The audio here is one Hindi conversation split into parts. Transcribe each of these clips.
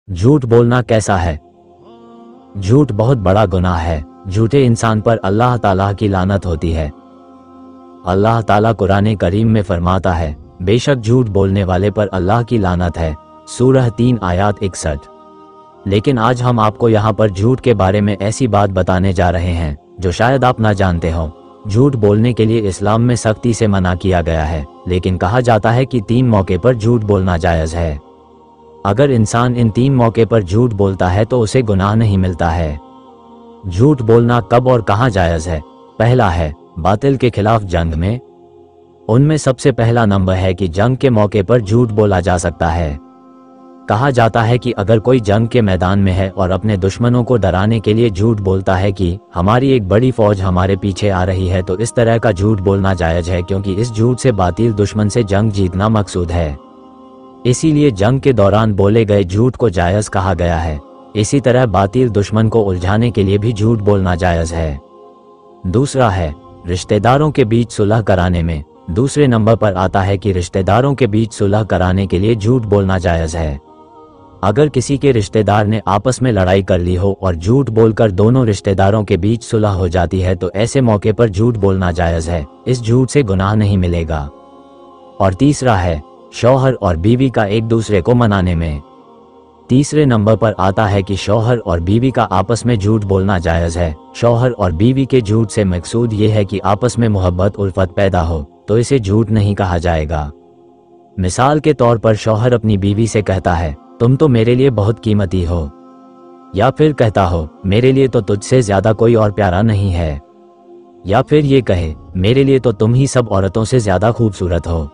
झूठ बोलना कैसा है? झूठ बहुत बड़ा गुनाह है। झूठे इंसान पर अल्लाह ताला की लानत होती है। अल्लाह ताला कुरान करीम में फरमाता है, बेशक झूठ बोलने वाले पर अल्लाह की लानत है। सूरह 3 आयत 61। लेकिन आज हम आपको यहाँ पर झूठ के बारे में ऐसी बात बताने जा रहे हैं जो शायद आप ना जानते हो। झूठ बोलने के लिए इस्लाम में सख्ती से मना किया गया है, लेकिन कहा जाता है कि 3 मौके पर झूठ बोलना जायज़ है। अगर इंसान इन 3 मौके पर झूठ बोलता है तो उसे गुनाह नहीं मिलता है। झूठ बोलना कब और कहाँ जायज़ है? पहला है बातिल के खिलाफ जंग में। उनमें सबसे पहला नंबर है कि जंग के मौके पर झूठ बोला जा सकता है। कहा जाता है कि अगर कोई जंग के मैदान में है और अपने दुश्मनों को डराने के लिए झूठ बोलता है कि हमारी एक बड़ी फौज हमारे पीछे आ रही है, तो इस तरह का झूठ बोलना जायज़ है, क्योंकि इस झूठ से बातिल दुश्मन से जंग जीतना मकसूद है। इसीलिए जंग के दौरान बोले गए झूठ को जायज़ कहा गया है। इसी तरह बातिल दुश्मन को उलझाने के लिए भी झूठ बोलना जायज़ है। दूसरा है रिश्तेदारों के बीच सुलह कराने में। दूसरे नंबर पर आता है कि रिश्तेदारों के बीच सुलह कराने के लिए झूठ बोलना जायज़ है। अगर किसी के रिश्तेदार ने आपस में लड़ाई कर ली हो और झूठ बोलकर दोनों रिश्तेदारों के बीच सुलह हो जाती है, तो ऐसे मौके पर झूठ बोलना जायज़ है। इस झूठ से गुनाह नहीं मिलेगा। और तीसरा है शौहर और बीवी का एक दूसरे को मनाने में। तीसरे नंबर पर आता है कि शौहर और बीवी का आपस में झूठ बोलना जायज़ है। शौहर और बीवी के झूठ से मकसूद ये है कि आपस में मोहब्बत उल्फत पैदा हो, तो इसे झूठ नहीं कहा जाएगा। मिसाल के तौर पर शौहर अपनी बीवी से कहता है, तुम तो मेरे लिए बहुत कीमती हो, या फिर कहता हो, मेरे लिए तो तुझसे ज्यादा कोई और प्यारा नहीं है, या फिर ये कहे, मेरे लिए तो तुम ही सब औरतों से ज्यादा खूबसूरत हो।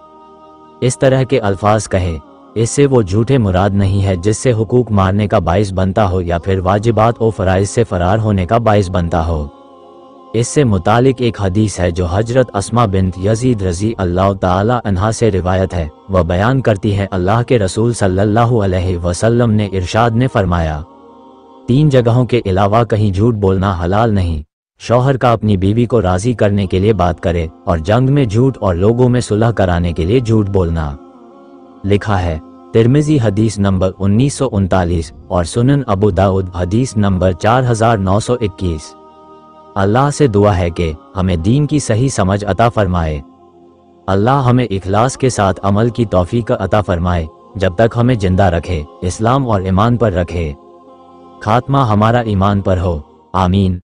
इस तरह के अल्फाज कहे, इससे वो झूठे मुराद नहीं है जिससे हुकूक मारने का बाइस बनता हो या फिर वाजिबात और फराइज से फरार होने का बाइस बनता हो। इससे मुतालिक एक हदीस है जो हजरत अस्मा बिन्त यजीद रजी अल्लाह ताला अन्हा से रिवायत है। वह बयान करती है, अल्लाह के रसूल सल्लल्लाहु अलैहि वसल्लम ने इरशाद ने फरमाया, 3 जगहों के अलावा कहीं झूठ बोलना हलाल नहीं। शौहर का अपनी बीवी को राजी करने के लिए बात करे, और जंग में झूठ और लोगों में सुलह कराने के लिए झूठ बोलना। लिखा है तिर्मिजी हदीस नंबर 1939 और सुनन अबू दाऊद हदीस नंबर 4921। अल्लाह से दुआ है कि हमें दीन की सही समझ अता फरमाए। अल्लाह हमें इखलास के साथ अमल की तौफीक अता फरमाए। जब तक हमें जिंदा रखे, इस्लाम और ईमान पर रखे। खात्मा हमारा ईमान पर हो। आमीन।